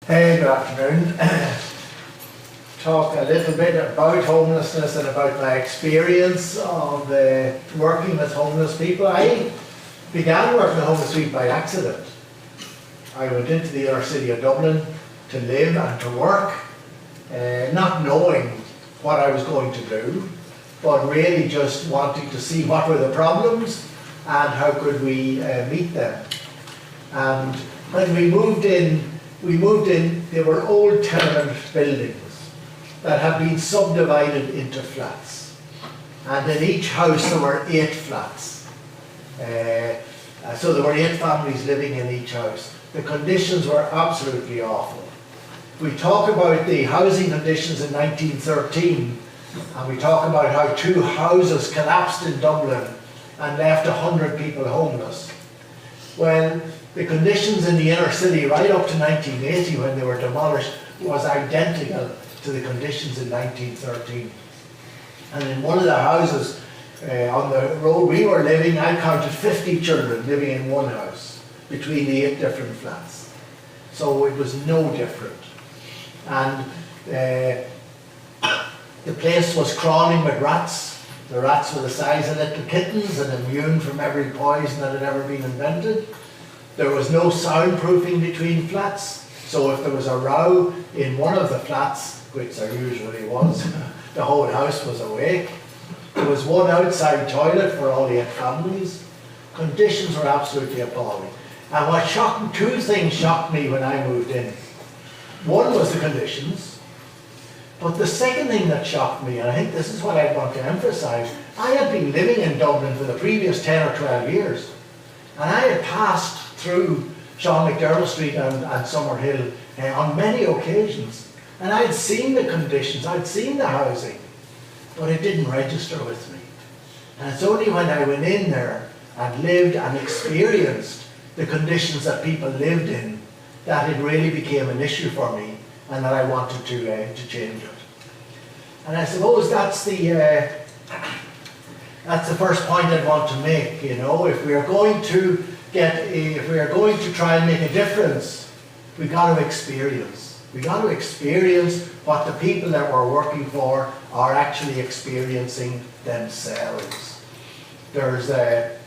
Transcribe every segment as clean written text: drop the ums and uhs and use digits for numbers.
Hey, good afternoon. Talk a little bit about homelessness and about my experience of working with homeless people. I began working with homeless people by accident. I went into the inner city of Dublin to live and to work, not knowing what I was going to do, but really just wanting to see what were the problems and how could we meet them. And when we moved in, they were old tenement buildings that had been subdivided into flats. And in each house there were 8 flats. So there were 8 families living in each house. The conditions were absolutely awful. We talk about the housing conditions in 1913, and we talk about how 2 houses collapsed in Dublin and left 100 people homeless. Well, the conditions in the inner city right up to 1980, when they were demolished, was identical to the conditions in 1913. And in one of the houses on the road we were living, I counted 50 children living in one house between the 8 different flats. So it was no different. And the place was crawling with rats. The rats were the size of little kittens and immune from every poison that had ever been invented. There was no soundproofing between flats, so if there was a row in one of the flats, which there usually was, the whole house was awake. There was one outside toilet for all 8 families. Conditions were absolutely appalling. And what shocked, 2 things shocked me when I moved in. One was the conditions, but the second thing that shocked me, and I think this is what I want to emphasise, I had been living in Dublin for the previous 10 or 12 years, and I had passed through Sean McDermott Street and Summerhill on many occasions, and I'd seen the conditions, I'd seen the housing, but it didn't register with me. And it's only when I went in there and lived and experienced the conditions that people lived in that it really became an issue for me, and that I wanted to change it. And I suppose that's the first point I'd want to make. You know, if we are going to try and make a difference, we've got to experience. We've got to experience what the people that we're working for are actually experiencing themselves. There's a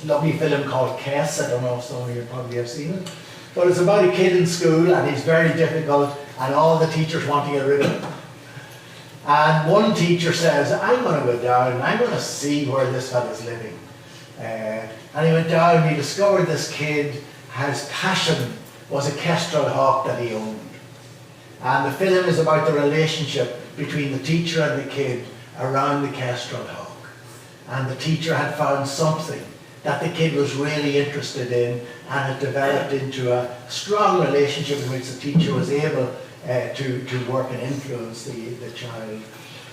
lovely film called Kess. I don't know if some of you probably have seen it. But it's about a kid in school, and he's very difficult, and all the teachers want to get rid of him. And one teacher says, I'm going to go down and I'm going to see where this fellow's living. And he went down and he discovered this kid, his passion was a kestrel hawk that he owned. And the film is about the relationship between the teacher and the kid around the kestrel hawk. And the teacher had found something that the kid was really interested in, and it developed into a strong relationship in which the teacher was able to work and influence the child.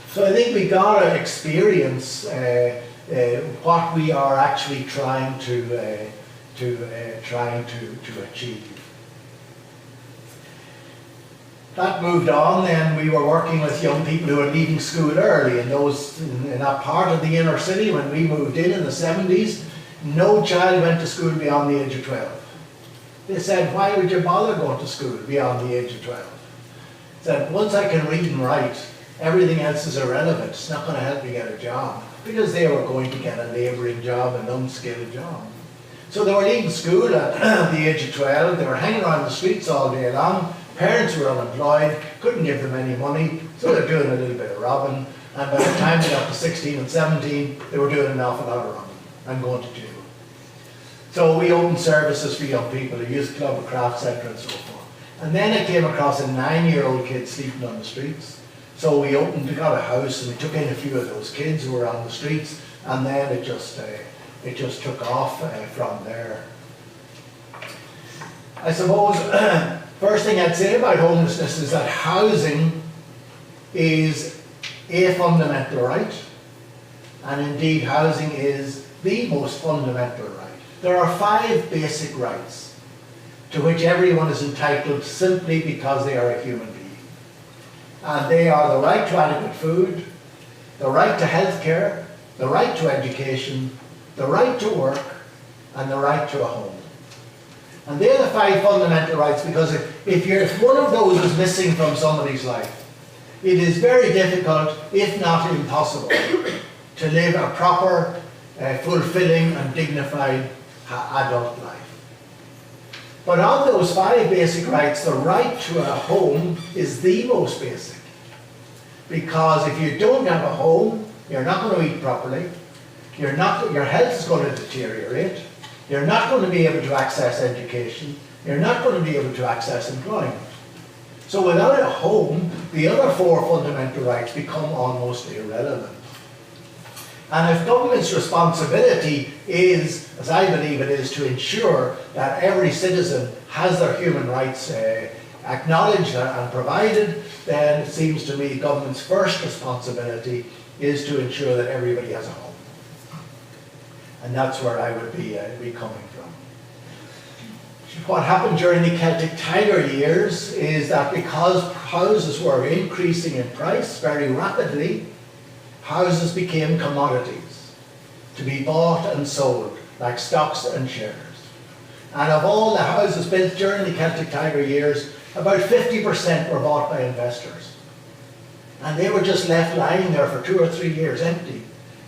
So I think we got to experience what we are actually trying to achieve. That moved on. Then we were working with young people who were leaving school early, and in that part of the inner city when we moved in the 70s. No child went to school beyond the age of 12. They said, why would you bother going to school beyond the age of 12? They said, once I can read and write, everything else is irrelevant. It's not going to help me get a job. Because they were going to get a labouring job, an unskilled job. So they were leaving school at the age of 12. They were hanging around the streets all day long. Parents were unemployed, couldn't give them any money, so they were doing a little bit of robbing. And by the time they got to 16 and 17, they were doing an awful lot of robbing and going to jail. So we opened services for young people, a youth club, a craft centre and so forth. And then I came across a 9-year-old kid sleeping on the streets. So we got a house and we took in a few of those kids who were on the streets, and then it just took off from there. I suppose first thing I'd say about homelessness is that housing is a fundamental right, and indeed housing is the most fundamental right. There are 5 basic rights to which everyone is entitled simply because they are a human being. And they are the right to adequate food, the right to health care, the right to education, the right to work, and the right to a home. And they're the 5 fundamental rights, because if one of those is missing from somebody's life, it is very difficult, if not impossible, to live a proper, fulfilling and dignified adult life. But of those 5 basic rights, the right to a home is the most basic. Because if you don't have a home, you're not going to eat properly, your health is going to deteriorate, you're not going to be able to access education, you're not going to be able to access employment. So without a home, the other 4 fundamental rights become almost irrelevant. And if government's responsibility is, as I believe it is, to ensure that every citizen has their human rights acknowledged and provided, then it seems to me government's first responsibility is to ensure that everybody has a home. And that's where I would be coming from. What happened during the Celtic Tiger years is that because houses were increasing in price very rapidly, houses became commodities to be bought and sold like stocks and shares. And of all the houses built during the Celtic Tiger years, about 50% were bought by investors. And they were just left lying there for 2 or 3 years empty.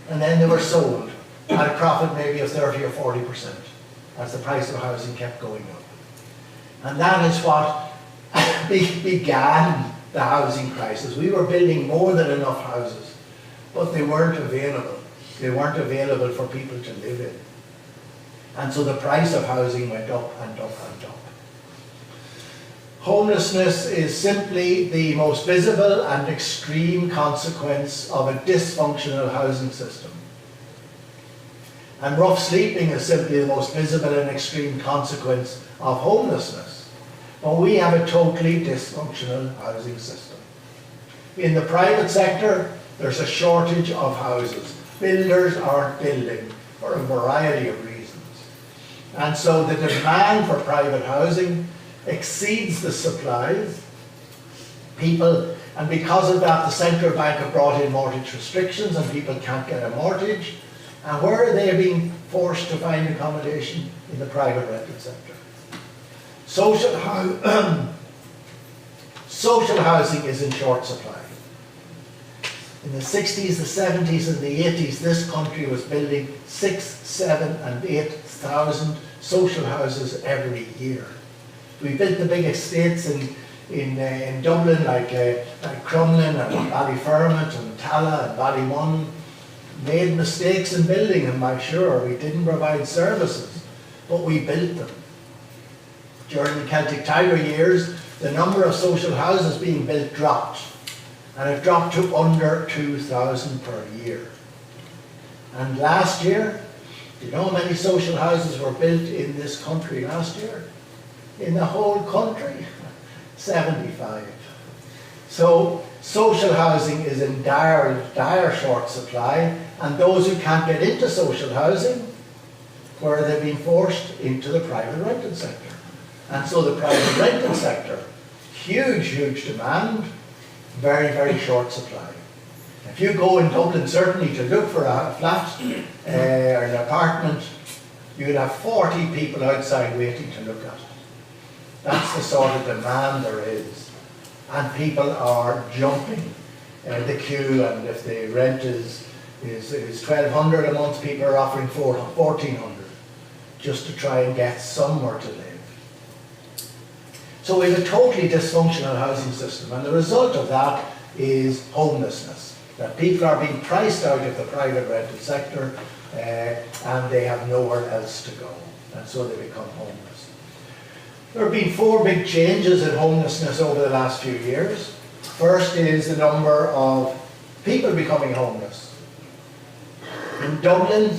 And then they were sold at a profit maybe of 30 or 40% as the price of housing kept going up. And that is what began the housing crisis. We were building more than enough houses, but they weren't available. They weren't available for people to live in. And so the price of housing went up and up and up. Homelessness is simply the most visible and extreme consequence of a dysfunctional housing system. And rough sleeping is simply the most visible and extreme consequence of homelessness. But we have a totally dysfunctional housing system. In the private sector, there's a shortage of houses. Builders aren't building for a variety of reasons. And so the demand for private housing exceeds the supplies. And because of that, the central bank have brought in mortgage restrictions and people can't get a mortgage. And where are they being forced to find accommodation? In the private rented sector. Social housing is in short supply. In the 60s, the 70s and the 80s, this country was building 6, 7 and 8,000 social houses every year. We built the big estates in Dublin like Crumlin and Ballyfermot and Talla and Ballymun. Made mistakes in building them, I'm sure. We didn't provide services, but we built them. During the Celtic Tiger years, the number of social houses being built dropped, and it dropped to under 2,000 per year. And last year, do you know how many social houses were built in this country last year? In the whole country, 75. So social housing is in dire short supply, and those who can't get into social housing, where they've been forced into the private rented sector. And so the private rented sector, huge demand, very short supply. If you go in Dublin certainly to look for a flat or an apartment, you'll have 40 people outside waiting to look at it. That's the sort of demand there is. And people are jumping the queue, and if the rent is $1,200 a month, people are offering $1,400 just to try and get somewhere to live. So we have a totally dysfunctional housing system, and the result of that is homelessness. That people are being priced out of the private rented sector and they have nowhere else to go, and so they become homeless. There have been 4 big changes in homelessness over the last few years. First is the number of people becoming homeless. In Dublin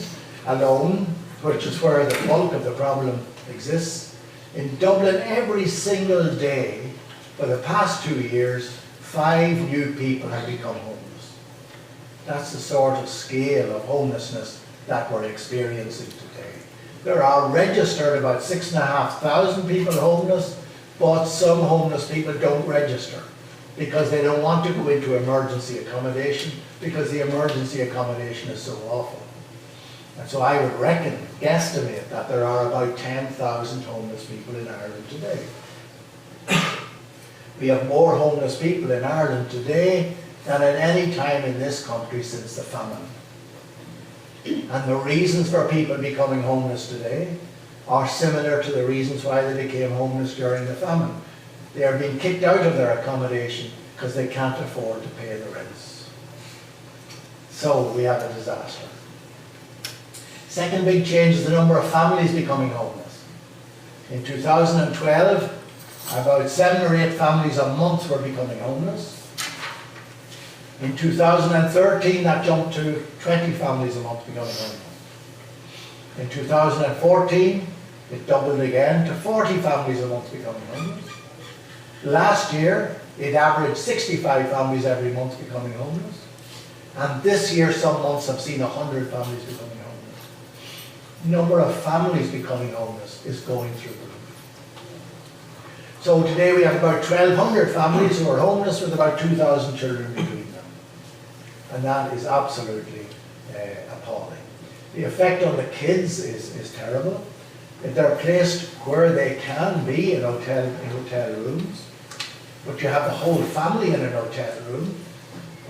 alone, which is where the bulk of the problem exists, in Dublin every single day for the past 2 years, 5 new people have become homeless. That's the sort of scale of homelessness that we're experiencing today. There are registered about 6,500 people homeless, but some homeless people don't register because they don't want to go into emergency accommodation because the emergency accommodation is so awful. And so I would guesstimate that there are about 10,000 homeless people in Ireland today. We have more homeless people in Ireland today than at any time in this country since the famine. And the reasons for people becoming homeless today are similar to the reasons why they became homeless during the famine. They are being kicked out of their accommodation because they can't afford to pay the rents. So we have a disaster. Second big change is the number of families becoming homeless. In 2012, about 7 or 8 families a month were becoming homeless. In 2013, that jumped to 20 families a month becoming homeless. In 2014, it doubled again to 40 families a month becoming homeless. Last year, it averaged 65 families every month becoming homeless. And this year, some months have seen 100 families becoming homeless. Number of families becoming homeless is going through the roof. So today we have about 1,200 families who are homeless with about 2,000 children between them. And that is absolutely appalling. The effect on the kids is terrible. If they're placed where they can be in hotel rooms, but you have the whole family in an hotel room.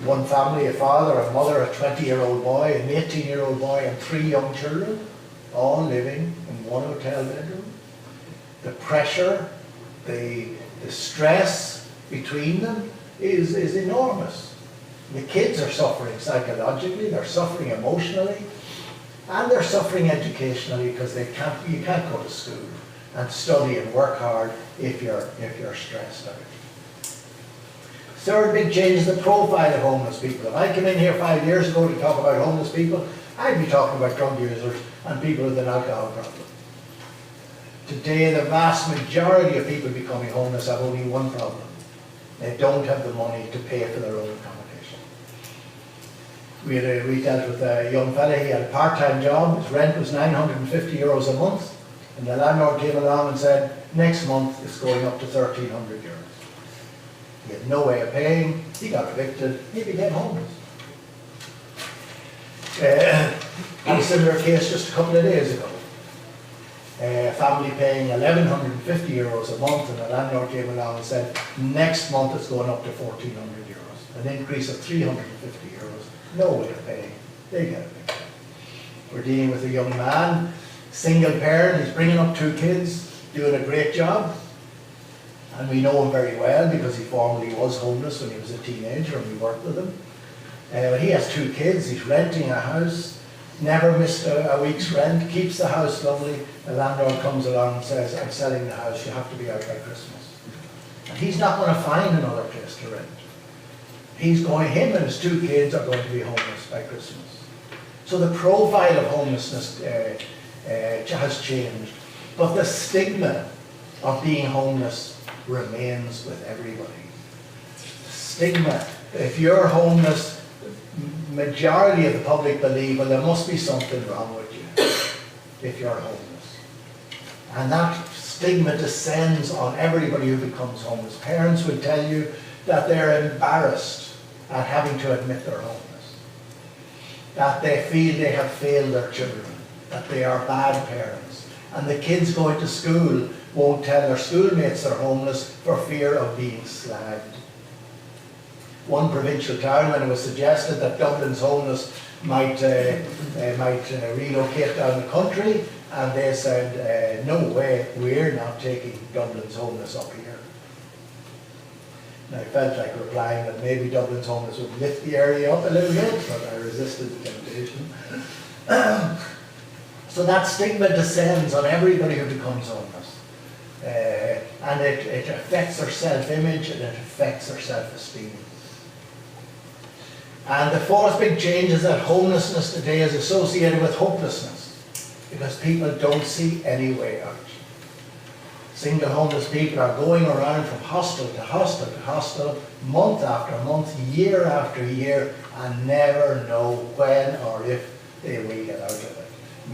One family, a father, a mother, a 20-year-old boy, an 18-year-old boy, and 3 young children, all living in one hotel bedroom. The pressure, the stress between them is enormous. The kids are suffering psychologically, they're suffering emotionally, and they're suffering educationally because you can't go to school and study and work hard if you're stressed out. Third big change is the profile of homeless people. If I came in here 5 years ago to talk about homeless people, I'd be talking about drug users and people with an alcohol problem. Today, the vast majority of people becoming homeless have only one problem. They don't have the money to pay for their own accommodation. We dealt with a young fella, he had a part-time job, his rent was €950 a month, and the landlord came along and said, next month it's going up to €1,300. He had no way of paying, he got evicted, he became homeless. Had a similar case just a couple of days ago. A family paying €1,150 a month, and the landlord came along and said, next month it's going up to €1,400, an increase of €350. No way of paying, they get evicted. We're dealing with a young man, single parent, he's bringing up 2 kids, doing a great job. And we know him very well because he formerly was homeless when he was a teenager and we worked with him. He has 2 kids, he's renting a house, never missed a week's rent, keeps the house lovely. The landlord comes along and says, I'm selling the house, you have to be out by Christmas. And he's not going to find another place to rent. Him and his 2 kids are going to be homeless by Christmas. So the profile of homelessness has changed. But the stigma of being homeless remains with everybody. Stigma. If you're homeless, majority of the public believe, well, there must be something wrong with you if you're homeless. And that stigma descends on everybody who becomes homeless. Parents would tell you that they're embarrassed at having to admit they're homeless. That they feel they have failed their children. That they are bad parents. And the kids going to school won't tell their schoolmates they're homeless for fear of being slagged. One provincial town, when it was suggested that Dublin's homeless might relocate down the country, and they said, no way, we're not taking Dublin's homeless up here. And I felt like replying that maybe Dublin's homeless would lift the area up a little bit, but I resisted the temptation. So that stigma descends on everybody who becomes homeless. And it affects their self-image and it affects their self-esteem. And the fourth big change is that homelessness today is associated with hopelessness because people don't see any way out. Single homeless people are going around from hostel to hostel to hostel, month after month, year after year, and never know when or if they will get out of it.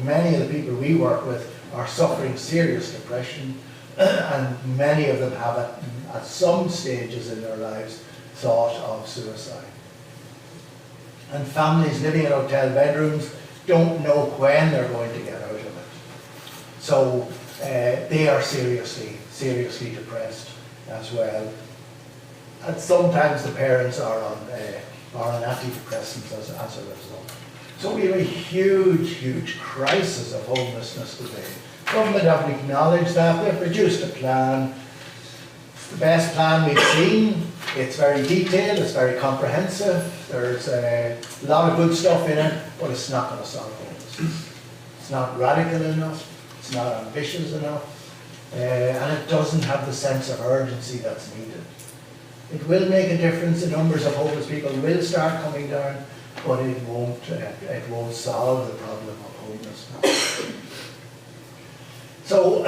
Many of the people we work with are suffering serious depression, and many of them have at some stages in their lives thought of suicide. And families living in hotel bedrooms don't know when they're going to get out of it. So they are seriously depressed as well. And sometimes the parents are on antidepressants as a result. So we have a huge crisis of homelessness today. Government haven't acknowledged that. They've produced a plan. It's the best plan we've seen. It's very detailed, it's very comprehensive. There's a lot of good stuff in it, but it's not going to solve homelessness. It's not radical enough, it's not ambitious enough, and it doesn't have the sense of urgency that's needed. It will make a difference. The numbers of homeless people will start coming down, but it won't solve the problem of homelessness. So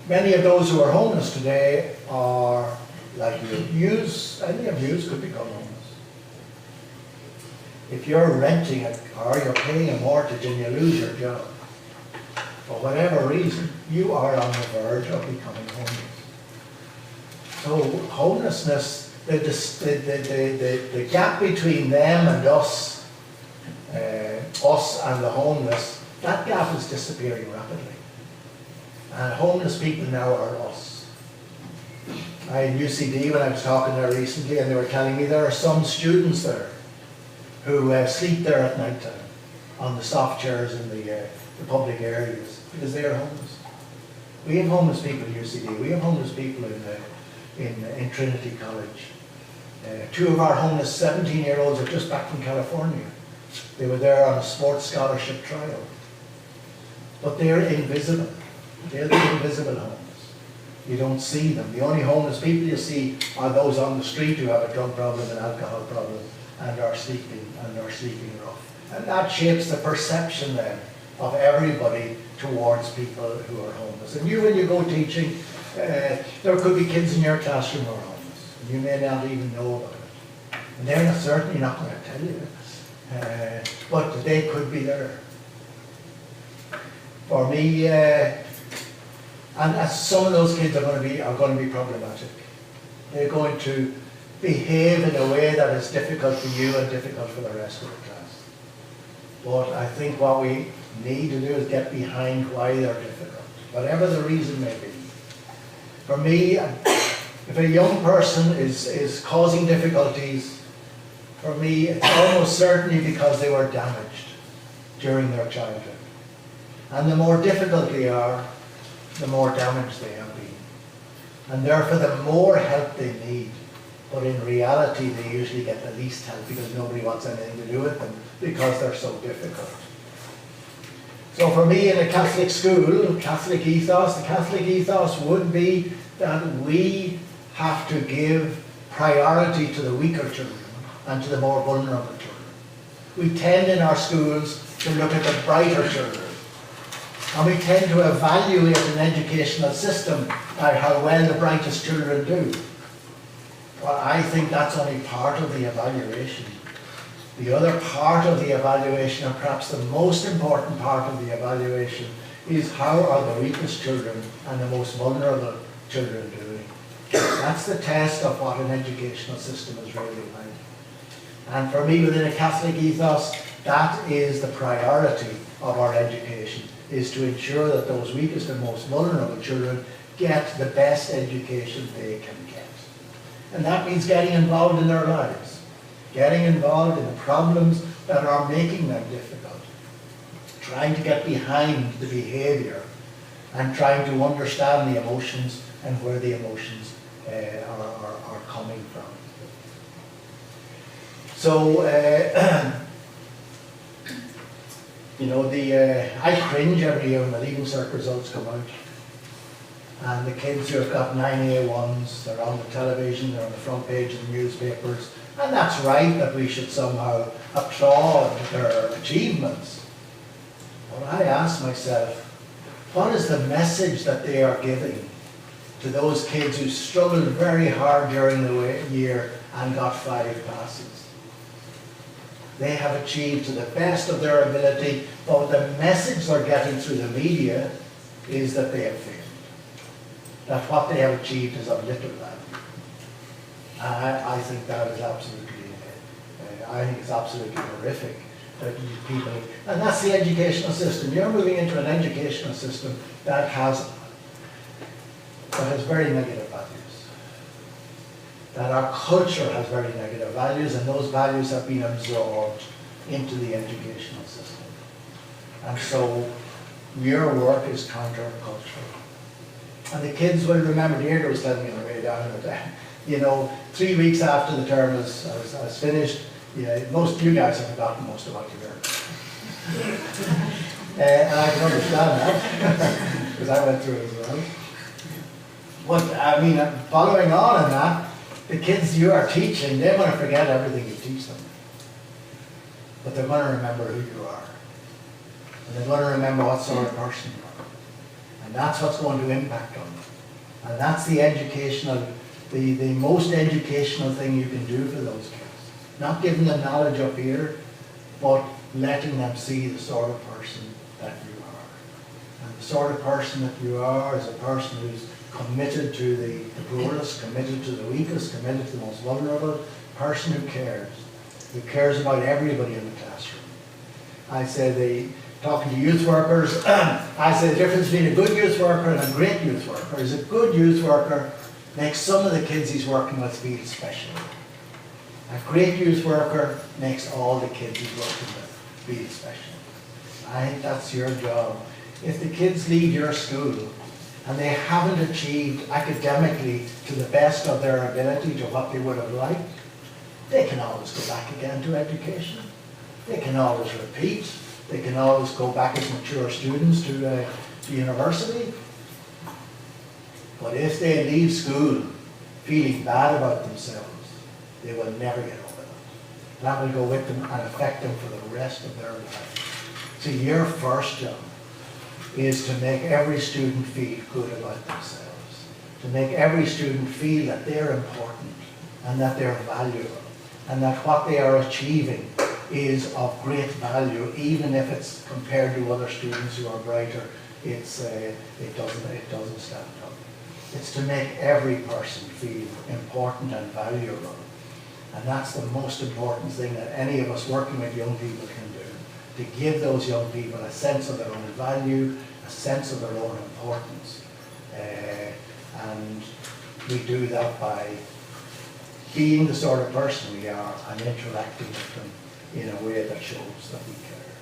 many of those who are homeless today are like you. Any of you could become homeless. If you're renting it or you're paying a mortgage and you lose your job, for whatever reason, you are on the verge of becoming homeless. So homelessness, the gap between them and us and the homeless, that gap is disappearing rapidly. And homeless people now are us. I in UCD, when I was talking there recently, and they were telling me there are some students there who sleep there at night time on the soft chairs in the public areas because they are homeless. We have homeless people in UCD. We have homeless people in Trinity College. Two of our homeless 17-year-olds are just back from California. They were there on a sports scholarship trial. But they're invisible. They're the invisible homeless. You don't see them. The only homeless people you see are those on the street who have a drug problem, an alcohol problem, and are sleeping rough. And that shapes the perception then of everybody towards people who are homeless. And when you go teaching, there could be kids in your classroom who are homeless. And you may not even know about it. And they're certainly not going to tell you. But they could be there. For me, and some of those kids are going to be problematic. They're going to behave in a way that is difficult for you and difficult for the rest of the class. But I think what we need to do is get behind why they're difficult, whatever the reason may be. For me, if a young person is causing difficulties, for me, it's almost certainly because they were damaged during their childhood. And the more difficult they are, the more damaged they have been. And therefore, the more help they need. But in reality, they usually get the least help because nobody wants anything to do with them because they're so difficult. So for me, in a Catholic school, the Catholic ethos would be that we have to give priority to the weaker children and to the more vulnerable children. We tend in our schools to look at the brighter children. And we tend to evaluate an educational system by how well the brightest children do. Well, I think that's only part of the evaluation. The other part of the evaluation, and perhaps the most important part of the evaluation, is how are the weakest children and the most vulnerable children doing. That's the test of what an educational system is really like. And for me, within a Catholic ethos, that is the priority of our education, is to ensure that those weakest and most vulnerable children get the best education they can get. And that means getting involved in their lives, getting involved in the problems that are making them difficult, trying to get behind the behavior and trying to understand the emotions and where the emotions are coming from. So, I cringe every year when the Leaving Cert results come out. And the kids who have got 9A1s, they're on the television, they're on the front page of the newspapers. And that's right that we should somehow applaud their achievements. But I ask myself, what is the message that they are giving to those kids who struggled very hard during the year and got 5 passes? They have achieved to the best of their ability, but the message they're getting through the media is that they have failed. That what they have achieved is of little value. I think that is absolutely, I think it's absolutely horrific people. And that's the educational system. You're moving into an educational system that has very negative values. That our culture has very negative values, and those values have been absorbed into the educational system. And so your work is countercultural. And the kids will remember, Deirdre was telling me on the way down, that, 3 weeks after the term is finished, most of you guys have forgotten most of what you learned. And I can understand that, because I went through it as well. But, I mean, following on in that, the kids you are teaching, they're going to forget everything you teach them. But they're going to remember who you are. And they're going to remember what sort of person you are. And that's what's going to impact on them. And that's the educational, the most educational thing you can do for those kids. Not giving them knowledge up here, but letting them see the sort of person that you are. And the sort of person that you are is a person who's committed to the poorest, committed to the weakest, committed to the most vulnerable, person who cares about everybody in the classroom. I say talking to youth workers, I say the difference between a good youth worker and a great youth worker is a good youth worker makes some of the kids he's working with feel special. A great youth worker makes all the kids he's working with feel special. I think that's your job. If the kids leave your school and they haven't achieved academically to the best of their ability to what they would have liked, they can always go back again to education. They can always repeat. They can always go back as mature students to university. But if they leave school feeling bad about themselves, they will never get over that. That will go with them and affect them for the rest of their life. So your first job is to make every student feel good about themselves. To make every student feel that they're important and that they're valuable and that what they are achieving is of great value, even if it's compared to other students who are brighter, it doesn't stand up. It's to make every person feel important and valuable. And that's the most important thing that any of us working with young people can do, to give those young people a sense of their own value, a sense of their own importance. And we do that by being the sort of person we are and interacting with them in a way that shows that we care.